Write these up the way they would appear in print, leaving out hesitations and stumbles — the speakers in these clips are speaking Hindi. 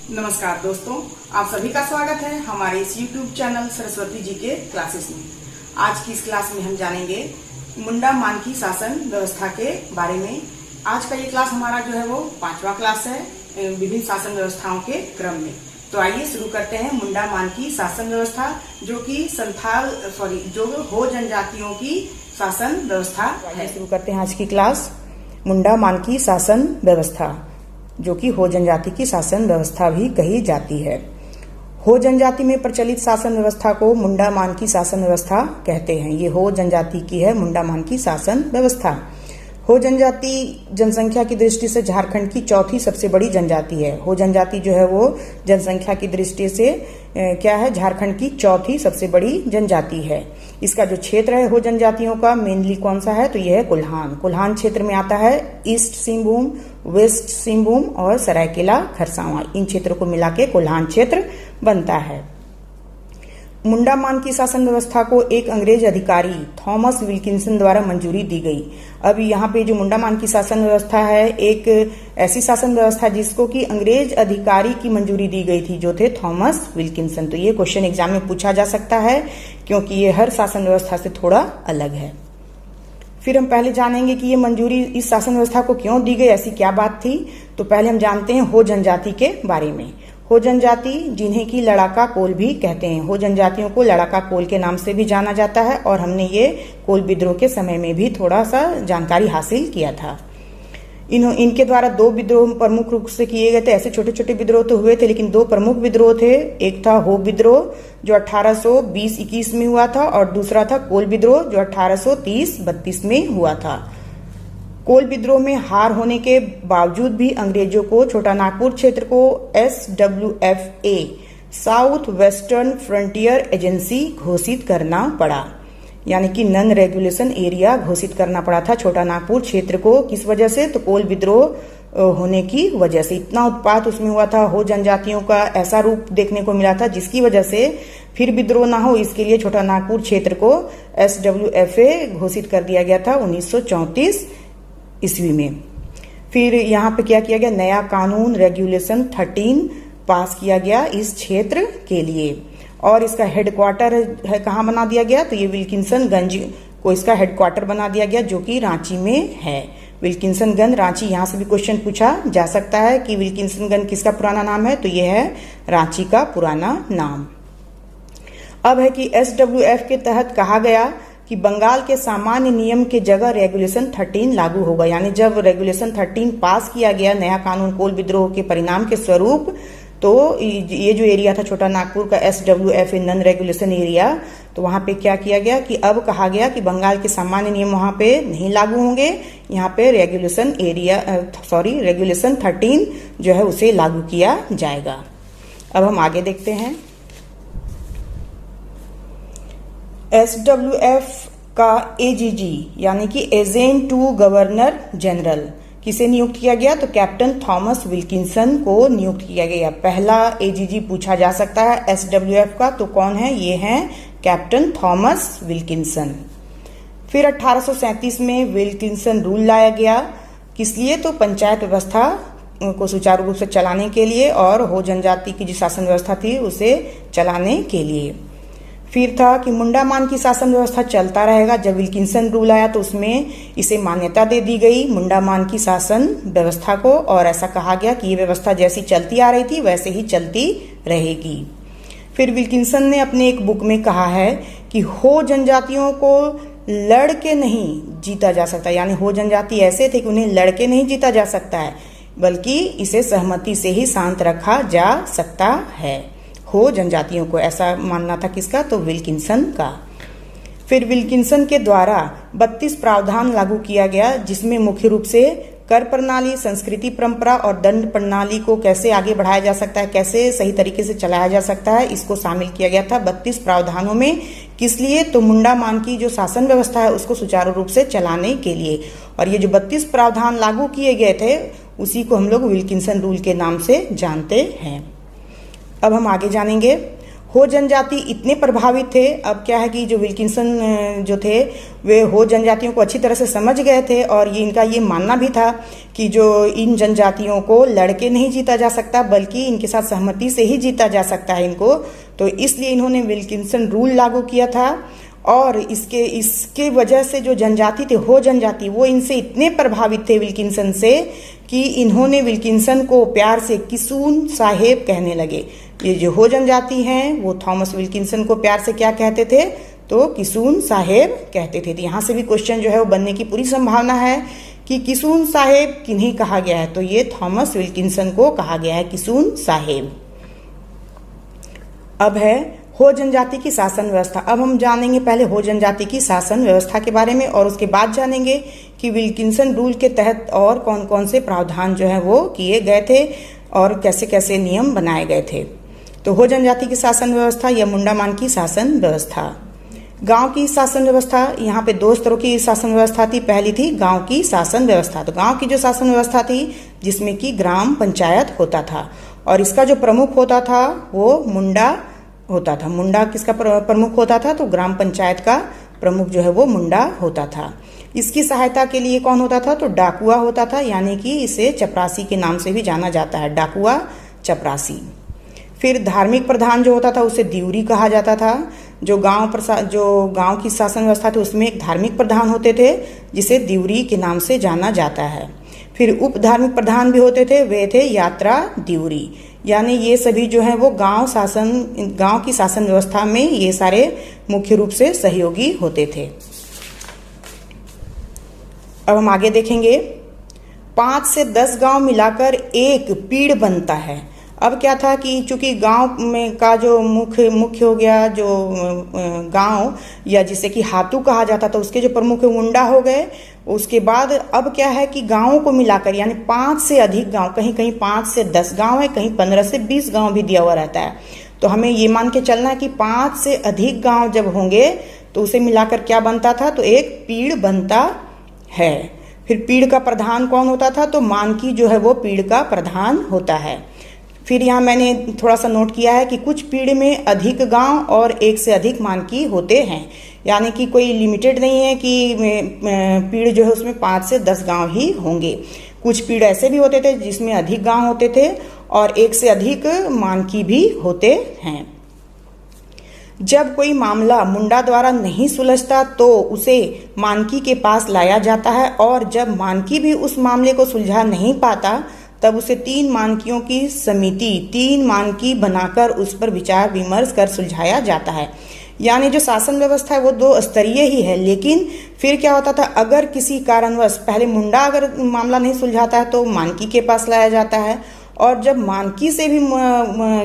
नमस्कार दोस्तों, आप सभी का स्वागत है हमारे इस YouTube चैनल सरस्वती जी के क्लासेस में। आज की इस क्लास में हम जानेंगे मुंडा मानकी शासन व्यवस्था के बारे में। आज का ये क्लास हमारा जो है वो 5वां क्लास है विभिन्न शासन व्यवस्थाओं के क्रम में। तो आइए शुरू करते हैं मुंडा मानकी शासन व्यवस्था, जो कि जो हो जनजातियों की शासन व्यवस्था है। शुरू करते हैं आज की क्लास मुंडा मानकी शासन व्यवस्था, जो कि हो जनजाति की शासन व्यवस्था भी कही जाती है। हो जनजाति में प्रचलित शासन व्यवस्था को मुंडा मानकी शासन व्यवस्था कहते हैं। ये हो जनजाति की है मुंडा मानकी शासन व्यवस्था। हो जनजाति जनसंख्या की दृष्टि से झारखंड की चौथी सबसे बड़ी जनजाति है। हो जनजाति जो है वो जनसंख्या की दृष्टि से क्या है, झारखंड की चौथी सबसे बड़ी जनजाति है। इसका जो क्षेत्र है हो जनजातियों का मेनली कौन सा है, तो यह है कोल्हान। कोल्हान क्षेत्र में आता है ईस्ट सिंहभूम, वेस्ट सिंहभूम और सरायकेला खरसावां। इन क्षेत्रों को मिला के कोल्हान क्षेत्र बनता है। मुंडा मानकी शासन व्यवस्था को एक अंग्रेज अधिकारी थॉमस विल्किंसन द्वारा मंजूरी दी गई। अब यहाँ पे जो मुंडा मानकी शासन व्यवस्था है, एक ऐसी शासन व्यवस्था जिसको कि अंग्रेज अधिकारी की मंजूरी दी गई थी, जो थे थॉमस विल्किंसन। तो ये क्वेश्चन एग्जाम में पूछा जा सकता है, क्योंकि ये हर शासन व्यवस्था से थोड़ा अलग है। फिर हम पहले जानेंगे कि ये मंजूरी इस शासन व्यवस्था को क्यों दी गई, ऐसी क्या बात थी। तो पहले हम जानते हैं हो जनजाति के बारे में। हो जनजाति, जिन्हें कि लड़ाका कोल भी कहते हैं, हो जनजातियों को लड़ाका कोल के नाम से भी जाना जाता है, और हमने ये कोल विद्रोह के समय में भी थोड़ा सा जानकारी हासिल किया था। इनके द्वारा 2 विद्रोह प्रमुख रूप से किए गए थे। ऐसे छोटे छोटे विद्रोह तो हुए थे, लेकिन 2 प्रमुख विद्रोह थे। एक था हो विद्रोह जो 1820-21 में हुआ था, और दूसरा था कोल विद्रोह जो 1830-32 में हुआ था। कोल विद्रोह में हार होने के बावजूद भी अंग्रेजों को छोटा नागपुर क्षेत्र को SWFA south western frontier agency घोषित करना पड़ा, यानी कि नॉन रेगुलेशन एरिया घोषित करना पड़ा था छोटा नागपुर क्षेत्र को। किस वजह से, तो कोल विद्रोह होने की वजह से। इतना उत्पात उसमें हुआ था, हो जनजातियों का ऐसा रूप देखने को मिला था, जिसकी वजह से फिर विद्रोह ना हो, इसके लिए छोटा नागपुर क्षेत्र को SWFA घोषित कर दिया गया था 1934 ईस्वी में। फिर यहाँ पे क्या किया गया, नया कानून रेगुलेशन 13 पास किया गया इस क्षेत्र के लिए, और इसका हेडक्वार्टर है कहाँ बना दिया गया, तो ये विल्किंसनगंज को इसका हेडक्वार्टर बना दिया गया, जो कि रांची में है। विल्किंसनगंज रांची, यहाँ से भी क्वेश्चन पूछा जा सकता है कि विल्किंसनगंज किसका पुराना नाम है, तो ये है रांची का पुराना नाम। अब है कि SWF के तहत कहा गया कि बंगाल के सामान्य नियम के जगह रेगुलेशन 13 लागू होगा। यानी जब रेगुलेशन 13 पास किया गया, नया कानून कोल विद्रोह के परिणाम के स्वरूप, तो ये जो एरिया था छोटा नागपुर का SWFA नॉन रेगुलेशन एरिया, तो वहां पे क्या किया गया कि अब कहा गया कि बंगाल के सामान्य नियम वहां पे नहीं लागू होंगे, यहाँ पे रेगुलेशन 13 जो है उसे लागू किया जाएगा। अब हम आगे देखते हैं। SWF का AGG यानी कि एजेंट टू गवर्नर जनरल किसे नियुक्त किया गया, तो कैप्टन थॉमस विल्किंसन को नियुक्त किया गया। पहला AGG पूछा जा सकता है SWF का, तो कौन है, ये है कैप्टन थॉमस विल्किंसन। फिर 1837 में विल्किंसन रूल लाया गया, किस लिए, तो पंचायत व्यवस्था को सुचारू रूप से चलाने के लिए, और हो जनजाति की जो शासन व्यवस्था थी उसे चलाने के लिए। फिर था कि मुंडा मान की शासन व्यवस्था चलता रहेगा। जब विल्किंसन रूल आया तो उसमें इसे मान्यता दे दी गई मुंडा मान की शासन व्यवस्था को, और ऐसा कहा गया कि ये व्यवस्था जैसी चलती आ रही थी वैसे ही चलती रहेगी। फिर विल्किंसन ने अपने एक बुक में कहा है कि हो जनजातियों को लड़के नहीं जीता जा सकता, यानी हो जनजाति ऐसे थे कि उन्हें लड़के नहीं जीता जा सकता है, बल्कि इसे सहमति से ही शांत रखा जा सकता है। हो जनजातियों को ऐसा मानना था किसका, तो विल्किंसन का। फिर विल्किंसन के द्वारा 32 प्रावधान लागू किया गया, जिसमें मुख्य रूप से कर प्रणाली, संस्कृति परंपरा और दंड प्रणाली को कैसे आगे बढ़ाया जा सकता है, कैसे सही तरीके से चलाया जा सकता है, इसको शामिल किया गया था 32 प्रावधानों में। किस लिए, तो मुंडा मान की जो शासन व्यवस्था है उसको सुचारू रूप से चलाने के लिए। और ये जो 32 प्रावधान लागू किए गए थे उसी को हम लोग विल्किंसन रूल के नाम से जानते हैं। अब हम आगे जानेंगे। हो जनजाति इतने प्रभावित थे। अब क्या है कि जो विल्किंसन जो थे वे हो जनजातियों को अच्छी तरह से समझ गए थे और ये इनका ये मानना भी था कि जो इन जनजातियों को लड़के नहीं जीता जा सकता बल्कि इनके साथ सहमति से ही जीता जा सकता है इनको। तो इसलिए इन्होंने विल्किंसन रूल लागू किया था और इसके वजह से जो जनजाति थे हो जनजाति वो इनसे इतने प्रभावित थे विल्किंसन से कि इन्होंने विल्किंसन को प्यार से किसून साहेब कहने लगे। ये जो हो जनजाति हैं वो थॉमस विल्किंसन को प्यार से क्या कहते थे, तो किसून साहेब कहते थे। तो यहाँ से भी क्वेश्चन जो है वो बनने की पूरी संभावना है कि किसून साहेब किन्हें कहा गया है, तो ये थॉमस विल्किंसन को कहा गया है किसून साहेब। अब है हो जनजाति की शासन व्यवस्था। अब हम जानेंगे पहले हो जनजाति की शासन व्यवस्था के बारे में और उसके बाद जानेंगे कि विल्किंसन रूल के तहत और कौन कौन से प्रावधान जो है वो किए गए थे और कैसे कैसे नियम बनाए गए थे। तो हो जनजाति की शासन व्यवस्था या मुंडामान की शासन व्यवस्था। गांव की शासन व्यवस्था, यहाँ पे दो स्तरों की शासन व्यवस्था थी। पहली थी गांव की शासन व्यवस्था। तो गांव की जो शासन व्यवस्था थी जिसमें कि ग्राम पंचायत होता था और इसका जो प्रमुख होता था वो मुंडा होता था। मुंडा किसका प्रमुख होता था, तो ग्राम पंचायत का प्रमुख जो है वो मुंडा होता था। इसकी सहायता के लिए कौन होता था, तो डाकुआ होता था, यानी कि इसे चपरासी के नाम से भी जाना जाता है, डाकुआ चपरासी। फिर धार्मिक प्रधान जो होता था उसे दिउरी कहा जाता था। जो गांव की शासन व्यवस्था थी उसमें एक धार्मिक प्रधान होते थे जिसे दिउरी के नाम से जाना जाता है। फिर उप धार्मिक प्रधान भी होते थे, वे थे यात्रा दिउरी। यानी ये सभी जो है वो गांव की शासन व्यवस्था में ये सारे मुख्य रूप से सहयोगी होते थे। अब हम आगे देखेंगे 5 से 10 गांव मिलाकर एक पीड़ बनता है। अब क्या था कि चूंकि गांव में का जो मुख्य हो गया, जो गांव या जिसे कि हातू कहा जाता था उसके जो प्रमुख मुंडा हो गए। उसके बाद अब क्या है कि गांवों को मिलाकर यानी 5 से अधिक गांव, कहीं कहीं 5 से 10 गांव है, कहीं 15 से 20 गांव भी दिया हुआ रहता है। तो हमें ये मान के चलना है कि 5 से अधिक गांव जब होंगे तो उसे मिलाकर क्या बनता था, तो एक पीड़ बनता है। फिर पीड़ का प्रधान कौन होता था, तो मानकी जो है वो पीड़ का प्रधान होता है। फिर यहाँ मैंने थोड़ा सा नोट किया है कि कुछ पीड़ में अधिक गांव और एक से अधिक मानकी होते हैं, यानी कि कोई लिमिटेड नहीं है कि पीड़ जो है उसमें 5 से 10 गांव ही होंगे। कुछ पीड़ ऐसे भी होते थे जिसमें अधिक गांव होते थे और एक से अधिक मानकी भी होते हैं। जब कोई मामला मुंडा द्वारा नहीं सुलझता तो उसे मानकी के पास लाया जाता है और जब मानकी भी उस मामले को सुलझा नहीं पाता तब उसे 3 मानकियों की समिति 3 मानकी बनाकर उस पर विचार विमर्श कर सुलझाया जाता है। यानी जो शासन व्यवस्था है वो 2 स्तरीय ही है, लेकिन फिर क्या होता था, अगर किसी कारणवश पहले मुंडा अगर मामला नहीं सुलझाता है तो मानकी के पास लाया जाता है और जब मानकी से भी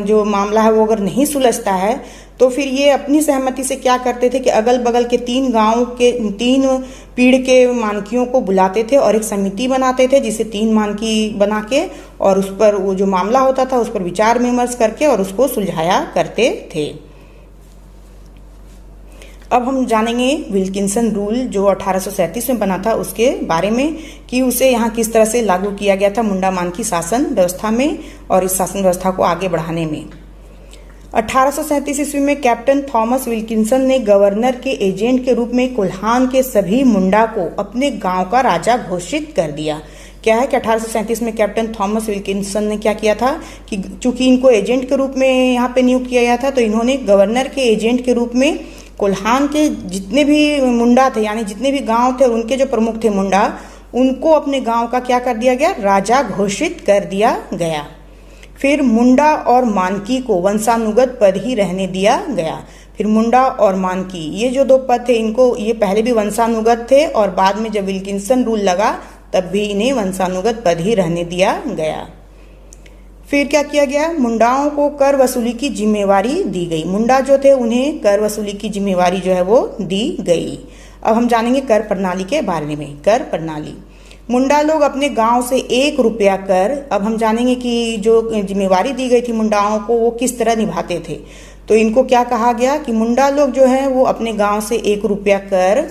जो मामला है वो अगर नहीं सुलझता है तो फिर ये अपनी सहमति से क्या करते थे कि अगल बगल के 3 गांव के 3 पीड़ के मानकियों को बुलाते थे और एक समिति बनाते थे जिसे 3 मानकी बना के और उस पर वो जो मामला होता था उस पर विचार विमर्श करके और उसको सुलझाया करते थे। अब हम जानेंगे विल्किंसन रूल जो 1837 में बना था उसके बारे में कि उसे यहाँ किस तरह से लागू किया गया था मुंडामान की शासन व्यवस्था में और इस शासन व्यवस्था को आगे बढ़ाने में। 1837 ईस्वी में कैप्टन थॉमस विल्किंसन ने गवर्नर के एजेंट के रूप में कोल्हान के सभी मुंडा को अपने गांव का राजा घोषित कर दिया। क्या है कि 1837 में कैप्टन थॉमस विल्किंसन ने क्या किया था कि चूंकि इनको एजेंट के रूप में यहाँ पे नियुक्त किया गया था तो इन्होंने गवर्नर के एजेंट के रूप में कोल्हान के जितने भी मुंडा थे यानी जितने भी गांव थे उनके जो प्रमुख थे मुंडा, उनको अपने गांव का क्या कर दिया गया, राजा घोषित कर दिया गया। फिर मुंडा और मानकी को वंशानुगत पद ही रहने दिया गया। फिर मुंडा और मानकी ये जो 2 पद थे इनको ये पहले भी वंशानुगत थे और बाद में जब विल्किंसन रूल लगा तब भी इन्हें वंशानुगत पद ही रहने दिया गया। फिर क्या किया गया, मुंडाओं को कर वसूली की जिम्मेवारी दी गई। मुंडा जो थे उन्हें कर वसूली की जिम्मेवारी जो है वो दी गई। अब हम जानेंगे कर प्रणाली के बारे में। कर प्रणाली, मुंडा लोग अपने गांव से 1 रुपया कर, अब हम जानेंगे कि जो जिम्मेवारी दी गई थी मुंडाओं को वो किस तरह निभाते थे। तो इनको क्या कहा गया कि मुंडा लोग जो है वो अपने गांव से 1 रुपया कर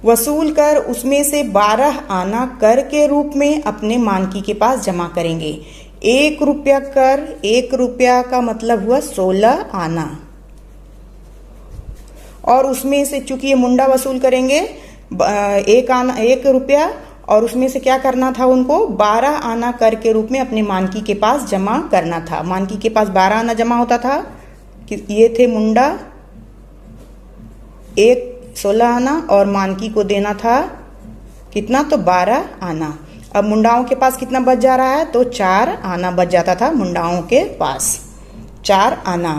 वसूल कर उसमें से 12 आना कर के रूप में अपने मानकी के पास जमा करेंगे। ₹1 कर, ₹1 का मतलब हुआ 16 आना। और उसमें से चूंकि ये मुंडा वसूल करेंगे ₹1 और उसमें से क्या करना था उनको 12 आना कर के रूप में अपने मानकी के पास जमा करना था। मानकी के पास 12 आना जमा होता था कि ये थे मुंडा, 16 आना और मानकी को देना था कितना, तो 12 आना। अब मुंडाओं के पास कितना बच जा रहा है, तो 4 आना बच जाता था मुंडाओं के पास, 4 आना।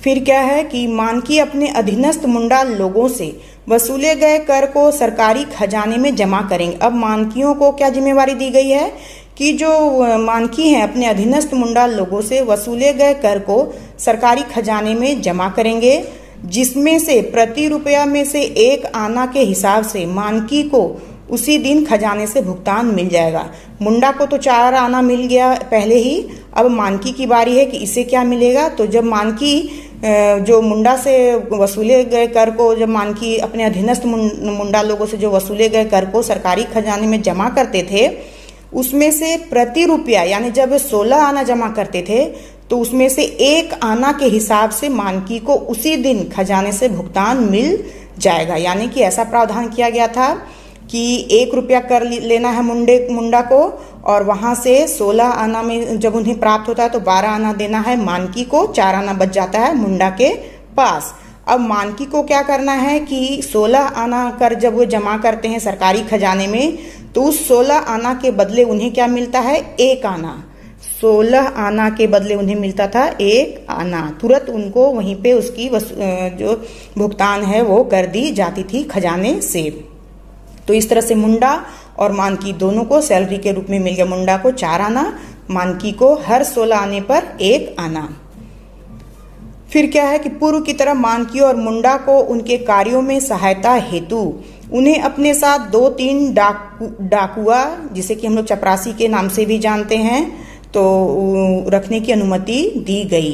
फिर क्या है कि मानकी अपने अधीनस्थ मुंडा लोगों से वसूले गए कर को सरकारी खजाने में जमा करेंगे। अब मानकियों को क्या जिम्मेवारी दी गई है कि जो मानकी हैं अपने अधीनस्थ मुंडा लोगों से वसूले गए कर को सरकारी खजाने में जमा करेंगे, जिसमें से प्रति रुपया में से 1 आना के हिसाब से मानकी को उसी दिन खजाने से भुगतान मिल जाएगा। मुंडा को तो 4 आना मिल गया पहले ही, अब मानकी की बारी है कि इसे क्या मिलेगा। तो जब मानकी जो मुंडा से वसूले गए कर को, जब मानकी अपने अधीनस्थ मुंडा लोगों से जो वसूले गए कर को सरकारी खजाने में जमा करते थे, उसमें से प्रति रुपया यानी जब 16 आना जमा करते थे तो उसमें से 1 आना के हिसाब से मानकी को उसी दिन खजाने से भुगतान मिल जाएगा। यानी कि ऐसा प्रावधान किया गया था कि ₹1 कर लेना है मुंडा को और वहां से 16 आना में जब उन्हें प्राप्त होता है तो 12 आना देना है मानकी को, 4 आना बच जाता है मुंडा के पास। अब मानकी को क्या करना है कि 16 आना कर जब वो जमा करते हैं सरकारी खजाने में तो उस 16 आना के बदले उन्हें क्या मिलता है, 1 आना। 16 आना के बदले उन्हें मिलता था 1 आना। तुरंत उनको वहीं पे उसकी जो भुगतान है वो कर दी जाती थी खजाने से। तो इस तरह से मुंडा और मानकी दोनों को सैलरी के रूप में मिल गया। मुंडा को 4 आना, मानकी को हर 16 आने पर 1 आना। फिर क्या है कि पूर्व की तरह मानकी और मुंडा को उनके कार्यों में सहायता हेतु उन्हें अपने साथ 2-3 डाकुआ, जिसे कि हम लोग चपरासी के नाम से भी जानते हैं, तो रखने की अनुमति दी गई।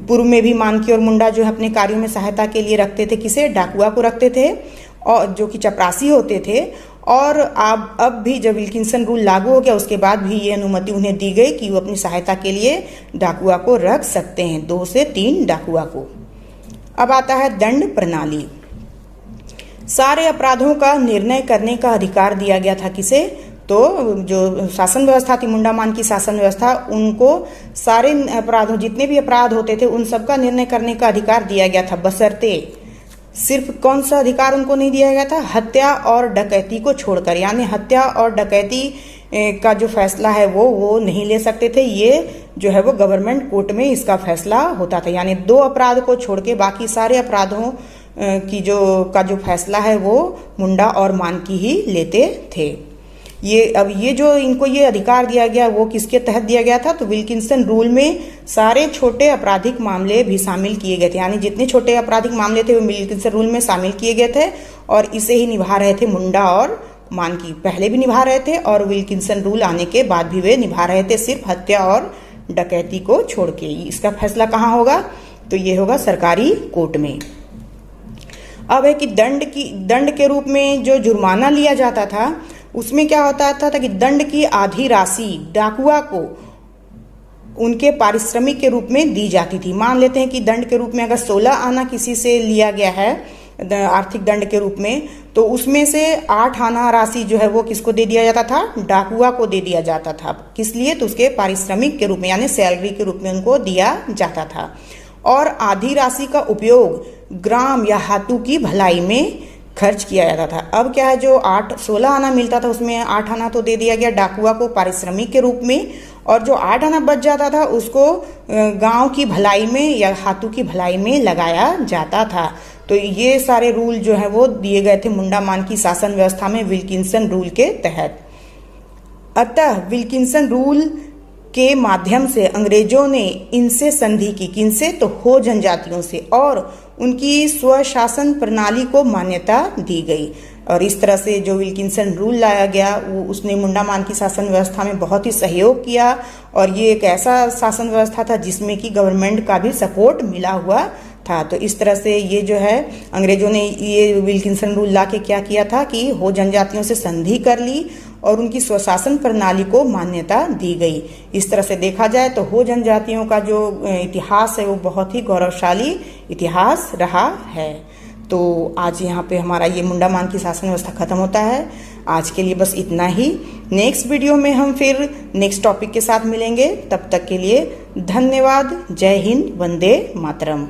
पूर्व में भी मानकी और मुंडा जो है अपने कार्यों में सहायता के लिए रखते थे किसे, डाकुआ को रखते थे, और जो कि चपरासी होते थे। और अब भी जब विल्किंसन रूल लागू हो गया उसके बाद भी ये अनुमति उन्हें दी गई कि वो अपनी सहायता के लिए डाकुआ को रख सकते हैं, 2 से 3 डाकुआ को। अब आता है दंड प्रणाली। सारे अपराधों का निर्णय करने का अधिकार दिया गया था किसे, तो जो शासन व्यवस्था थी, मुंडा मानकी शासन व्यवस्था, उनको सारे अपराधों, जितने भी अपराध होते थे उन सबका निर्णय करने का अधिकार दिया गया था, बशर्ते सिर्फ कौन सा अधिकार उनको नहीं दिया गया था, हत्या और डकैती को छोड़कर। यानी हत्या और डकैती का जो फैसला है वो नहीं ले सकते थे। ये जो है वो गवर्नमेंट कोर्ट में इसका फैसला होता था। यानी 2 अपराध को छोड़ के बाकी सारे अपराधों की जो फैसला है वो मुंडा और मानकी ही लेते थे। ये जो इनको ये अधिकार दिया गया वो किसके तहत दिया गया था, तो विल्किंसन रूल में सारे छोटे आपराधिक मामले भी शामिल किए गए थे। यानी जितने छोटे आपराधिक मामले थे वो विल्किंसन रूल में शामिल किए गए थे और इसे ही निभा रहे थे मुंडा और मानकी। पहले भी निभा रहे थे और विल्किंसन रूल आने के बाद भी वे निभा रहे थे, सिर्फ हत्या और डकैती को छोड़ के। इसका फैसला कहाँ होगा, तो ये होगा सरकारी कोर्ट में। अब है कि दंड के रूप में जो जुर्माना लिया जाता था उसमें क्या होता था कि दंड की आधी राशि डाकुआ को उनके पारिश्रमिक के रूप में दी जाती थी। मान लेते हैं कि दंड के रूप में अगर 16 आना किसी से लिया गया है आर्थिक दंड के रूप में, तो उसमें से 8 आना राशि जो है वो किसको दे दिया जाता था, डाकुआ को दे दिया जाता था। किस लिए, तो उसके पारिश्रमिक के रूप में यानी सैलरी के रूप में उनको दिया जाता था। और आधी राशि का उपयोग ग्राम या हाथों की भलाई में खर्च किया जाता था। अब क्या है, जो 16 आना मिलता था उसमें 8 आना तो दे दिया गया डाकुआ को पारिश्रमिक के रूप में, और जो 8 आना बच जाता था उसको गांव की भलाई में या हाथों की भलाई में लगाया जाता था। तो ये सारे रूल जो है वो दिए गए थे मुंडा मानकी शासन व्यवस्था में विल्किंसन रूल के तहत। अतः विल्किंसन रूल के माध्यम से अंग्रेजों ने इनसे संधि की, किनसे, तो हो जनजातियों से, और उनकी स्वशासन प्रणाली को मान्यता दी गई। और इस तरह से जो विल्किंसन रूल लाया गया वो उसने मुंडा मानकी शासन व्यवस्था में बहुत ही सहयोग किया, और ये एक ऐसा शासन व्यवस्था था जिसमें कि गवर्नमेंट का भी सपोर्ट मिला हुआ था। तो इस तरह से ये जो है अंग्रेजों ने ये विल्किंसन रूल ला के क्या किया था कि हो जनजातियों से संधि कर ली और उनकी स्वशासन प्रणाली को मान्यता दी गई। इस तरह से देखा जाए तो हो जनजातियों का जो इतिहास है वो बहुत ही गौरवशाली इतिहास रहा है। तो आज यहाँ पे हमारा ये मुंडा मानकी शासन व्यवस्था खत्म होता है। आज के लिए बस इतना ही। नेक्स्ट वीडियो में हम फिर नेक्स्ट टॉपिक के साथ मिलेंगे। तब तक के लिए धन्यवाद। जय हिंद, वंदे मातरम।